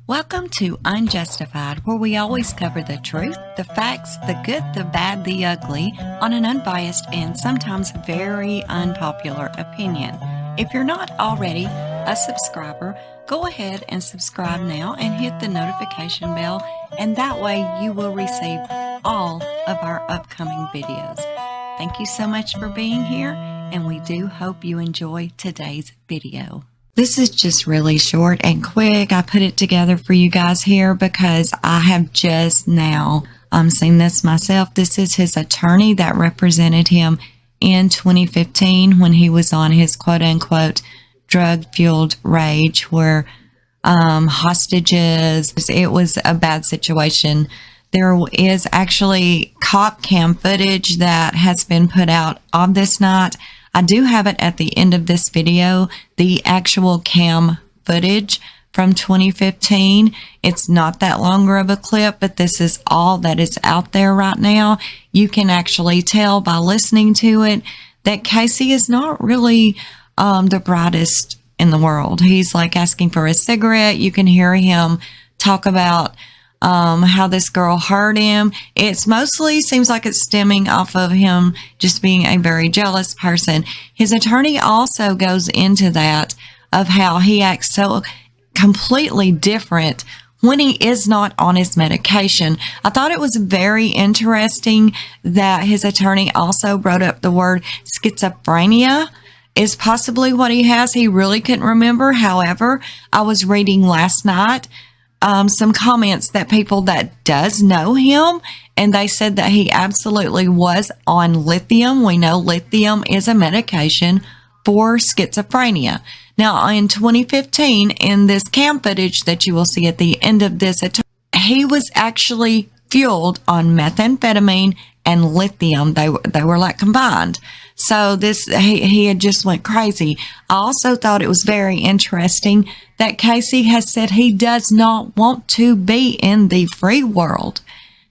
Welcome to Unjustified, where we always cover the truth, the facts, the good, the bad, the ugly, on an unbiased and sometimes very unpopular opinion. If you're not already a subscriber, go ahead and subscribe now and hit the notification bell, and that way you will receive all of our upcoming videos. Thank you so much for being here, and we do hope you enjoy today's video. This is just really short and quick. I put it together for you guys here because I have just now seen this myself. This is his attorney that represented him in 2015 when he was on his quote-unquote drug-fueled rage where hostages, it was a bad situation. There is actually cop cam footage that has been put out of this night. I do have it at the end of this video, the actual cam footage from 2015. It's not that longer of a clip, but this is all that is out there right now. You can actually tell by listening to it that Casey is not really the brightest in the world. He's like asking for a cigarette. You can hear him talk about how this girl hurt him. It's mostly seems like it's stemming off of him just being a very jealous person. His attorney also goes into that of how he acts so completely different when he is not on his medication. I thought it was very interesting that his attorney also brought up the word schizophrenia is possibly what he has. He really couldn't remember. However, I was reading last night some comments that people that does know him, and they said that he absolutely was on lithium. We know lithium is a medication for schizophrenia. Now, in 2015, in this cam footage that you will see at the end of this, he was actually fueled on methamphetamine and lithium. They were like combined. So he had just went crazy. I also thought it was very interesting that Casey has said he does not want to be in the free world.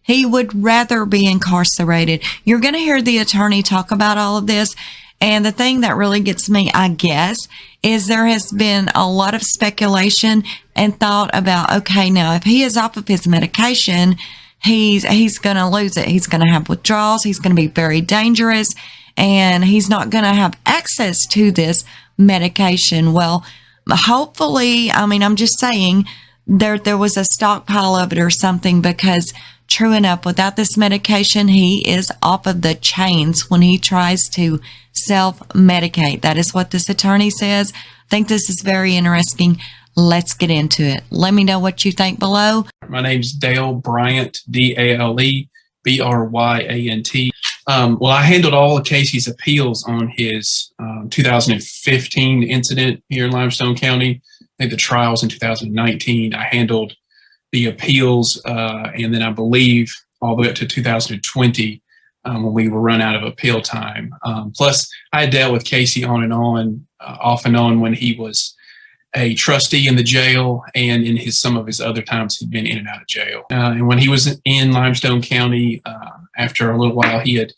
He would rather be incarcerated. You're going to hear the attorney talk about all of this. And the thing that really gets me, I guess, is there has been a lot of speculation and thought about, okay, now if he is off of his medication, he's going to lose it. He's going to have withdrawals. He's going to be very dangerous, and he's not going to have access to this medication. Well, hopefully, I mean, I'm just saying there was a stockpile of it or something, because true enough, without this medication, he is off of the chains when he tries to self-medicate. That is what this attorney says. I think this is very interesting. Let's get into it. Let me know what you think below. My name's Dale Bryant, D-A-L-E B-R-Y-A-N-T. Well, I handled all of Casey's appeals on his 2015 incident here in Limestone County. I think the trials in 2019. I handled the appeals, and then I believe all the way up to 2020 when we were run out of appeal time. Plus, I dealt with Casey on and on, off and on, when he was a trustee in the jail, and in some of his other times he'd been in and out of jail. And when he was in Limestone County, after a little while, he had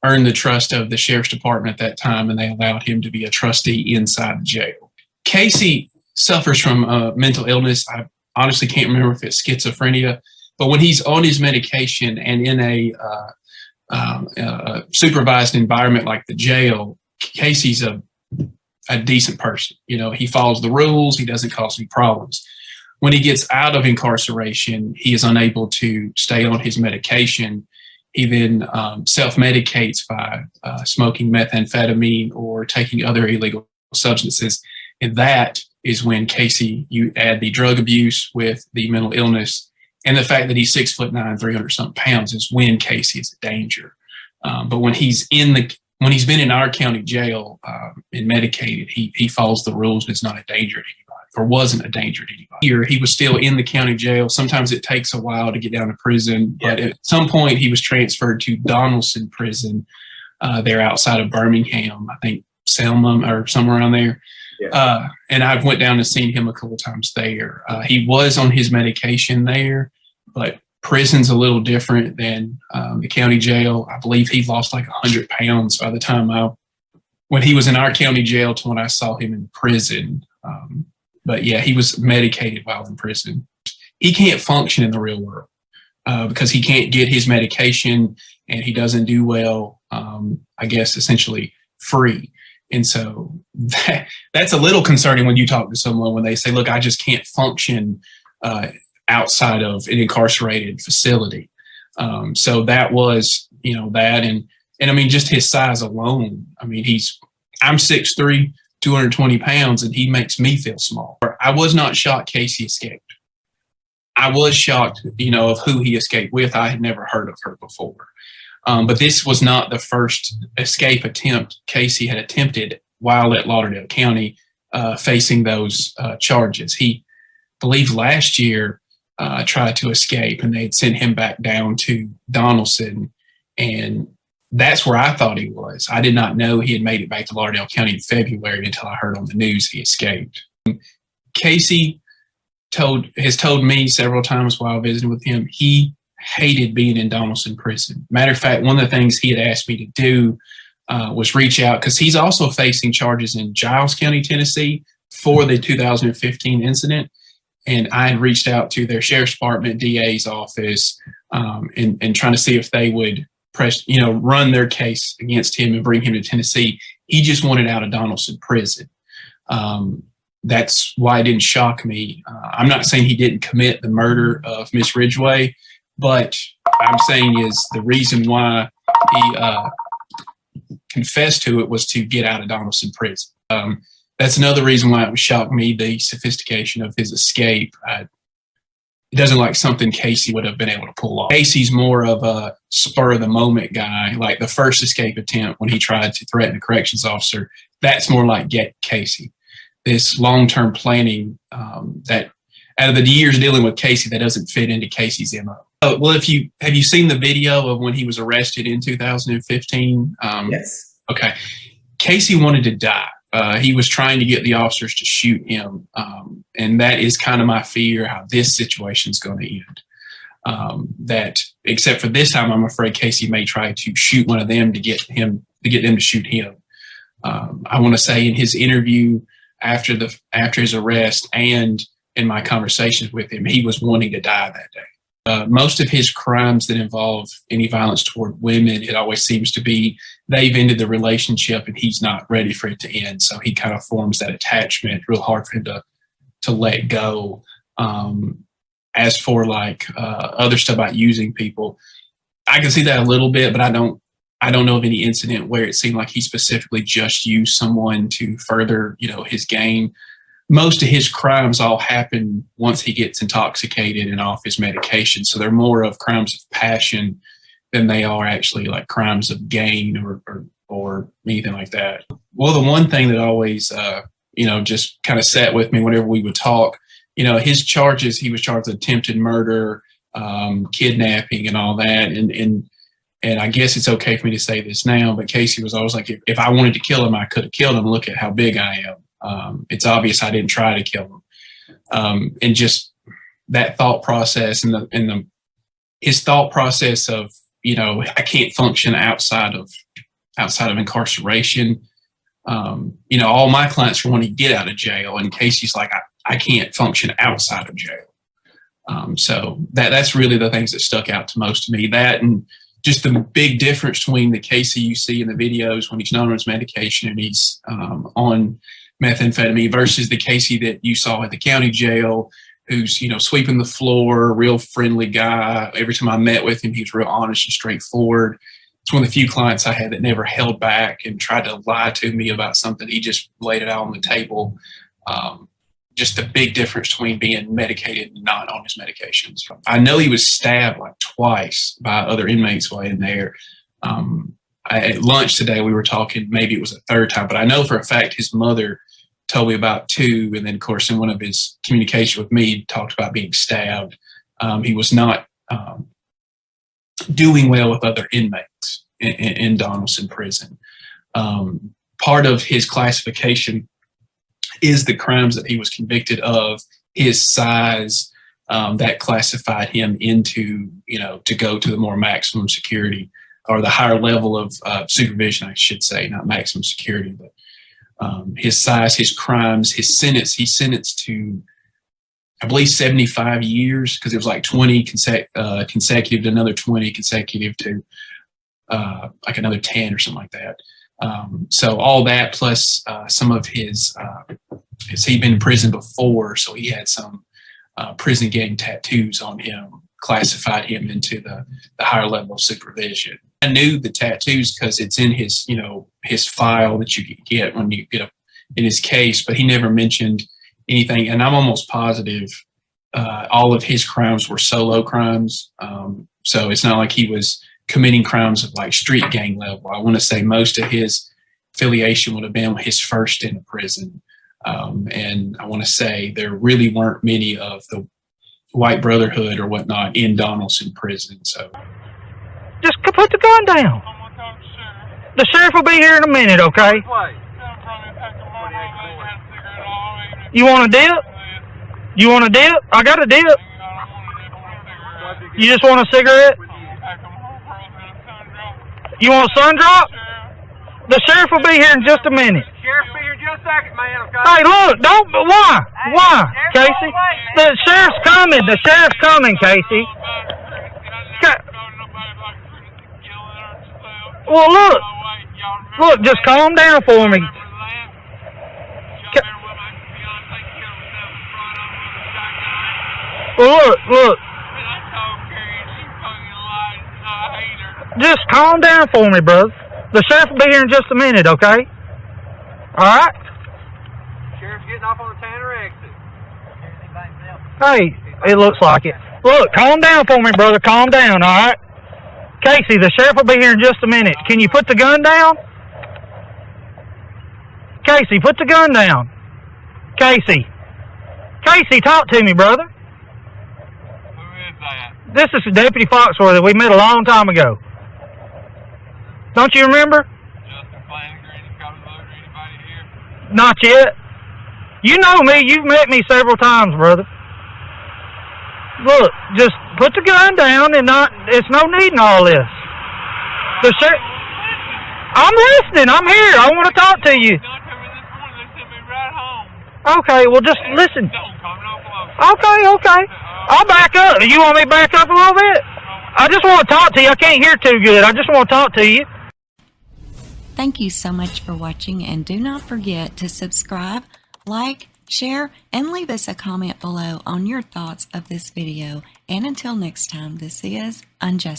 earned the trust of the sheriff's department at that time, and they allowed him to be a trustee inside the jail. Casey suffers from mental illness. I honestly can't remember if it's schizophrenia, but when he's on his medication and in a supervised environment like the jail, Casey's a decent person. You know, he follows the rules. He doesn't cause any problems. When he gets out of incarceration, he is unable to stay on his medication. He then self-medicates by smoking methamphetamine or taking other illegal substances. And that is when Casey, you add the drug abuse with the mental illness and the fact that he's 6'9", 300-something pounds, is when Casey is a danger. But when he's been in our county jail and medicated, he follows the rules and is not a danger to anybody, or wasn't a danger to anybody. Here, he was still in the county jail. Sometimes it takes a while to get down to prison, but at some point he was transferred to Donaldson Prison. They're outside of Birmingham, I think Selma or somewhere around there. Yeah. And I've went down and seen him a couple times there. He was on his medication there, but prison's a little different than the county jail. I believe he lost like 100 pounds by the time when he was in our county jail to when I saw him in prison. But yeah, he was medicated while in prison. he can't function in the real world because he can't get his medication and he doesn't do well, I guess, essentially free. And so that's a little concerning when you talk to someone when they say, look, I just can't function outside of an incarcerated facility. So that was, that. And I mean, just his size alone. I mean, I'm 6'3", 220 pounds, and he makes me feel small. I was not shocked Casey escaped. I was shocked, of who he escaped with. I had never heard of her before. But this was not the first escape attempt Casey had attempted while at Lauderdale County facing those charges. He, I believe last year, tried to escape, and they'd sent him back down to Donaldson. And that's where I thought he was. I did not know he had made it back to Lauderdale County in February until I heard on the news he escaped. Casey has told me several times while visiting with him, he hated being in Donaldson prison. Matter of fact, one of the things he had asked me to do was reach out, because he's also facing charges in Giles County, Tennessee for the 2015 incident. And I had reached out to their sheriff's department, DA's office, and trying to see if they would run their case against him and bring him to Tennessee. He just wanted out of Donaldson prison. That's why it didn't shock me. I'm not saying he didn't commit the murder of Miss Ridgway, but I'm saying is the reason why he confessed to it was to get out of Donaldson prison. That's another reason why it shocked me, the sophistication of his escape. It doesn't like something Casey would have been able to pull off. Casey's more of a spur of the moment guy, like the first escape attempt when he tried to threaten a corrections officer. That's more like Casey. This long-term planning that out of the years dealing with Casey, that doesn't fit into Casey's MO. Well, have you seen the video of when he was arrested in 2015? Yes. Okay. Casey wanted to die. He was trying to get the officers to shoot him. And that is kind of my fear how this situation is going to end. That except for this time, I'm afraid Casey may try to shoot one of them to get them to shoot him. I want to say in his interview after his arrest and in my conversations with him, he was wanting to die that day. Most of his crimes that involve any violence toward women, it always seems to be they've ended the relationship and he's not ready for it to end. So he kind of forms that attachment, real hard for him to let go. As for other stuff about using people, I can see that a little bit, but I don't know of any incident where it seemed like he specifically just used someone to further, his gain. Most of his crimes all happen once he gets intoxicated and off his medication. So they're more of crimes of passion than they are actually like crimes of gain or anything like that. Well, the one thing that always, just kind of sat with me whenever we would talk, his charges, he was charged with attempted murder, kidnapping and all that. And I guess it's okay for me to say this now, but Casey was always like, if I wanted to kill him, I could have killed him. Look at how big I am. It's obvious I didn't try to kill him. And just that thought process and his thought process of, I can't function outside of incarceration. All my clients want to get out of jail, and Casey's like, I can't function outside of jail. So that's really the things that stuck out to most of me. That and just the big difference between the Casey you see in the videos when he's not on his medication and he's on methamphetamine versus the Casey that you saw at the county jail, who's, sweeping the floor, real friendly guy. Every time I met with him, he was real honest and straightforward. It's one of the few clients I had that never held back and tried to lie to me about something. He just laid it out on the table. Just the big difference between being medicated and not on his medications. I know he was stabbed twice by other inmates while in there. At lunch today, we were talking, maybe it was a third time, but I know for a fact his mother told me about two. And then, of course, in one of his communication with me, he talked about being stabbed. He was not doing well with other inmates in Donaldson prison. Part of his classification is the crimes that he was convicted of, his size, that classified him into, to go to the more maximum security or the higher level of supervision, I should say, not maximum security, but his size, his crimes, his sentence, he's sentenced to, I believe 75 years, because it was like 20 consecutive to another 20 consecutive to like another 10 or something like that. So all that plus some of his he'd been in prison before, so he had some prison gang tattoos on him, classified him into the higher level of supervision. I knew the tattoos because it's in his, his file that you get when you get in his case, but he never mentioned anything. And I'm almost positive all of his crimes were solo crimes. So it's not like he was committing crimes of like street gang level. I want to say most of his affiliation would have been his first in prison. And I want to say there really weren't many of the White Brotherhood or whatnot in Donaldson prison. So just put the gun down. The sheriff will be here in a minute, okay? You want a dip? You want a dip? I got a dip. You just want a cigarette? You want a sun drop? The sheriff will be here in just a minute. Sheriff will be here in just a second, man, okay? Hey, look, don't, why? Why, Casey? The sheriff's coming. The sheriff's coming, Casey. Well, look, just calm down for me. Well, look. Just calm down for me, brother. The sheriff will be here in just a minute, okay? All right? Sheriff's getting off on the Tanner exit. Hey, it looks like it. Look, calm down for me, brother. Calm down, all right? Casey, the sheriff will be here in just a minute. Can you put the gun down? Casey, put the gun down. Casey. Casey, talk to me, brother. Who is that? This is Deputy Foxworthy. We met a long time ago. Don't you remember? Justin Flanagan, any Codeload, anybody here? Not yet. You know me. You've met me several times, brother. Look, just put the gun down and it's no need in all this. The sheriff. I'm listening. I'm here. I want to talk to you. Don't tell me this morning. They sent me right home. Okay, well, just listen. Don't come no closer. Okay. I'll back up. You want me to back up a little bit? I just want to talk to you. I can't hear too good. I just want to talk to you. Thank you so much for watching, and do not forget to subscribe, like, share, and leave us a comment below on your thoughts of this video. And until next time, this is UnJustified.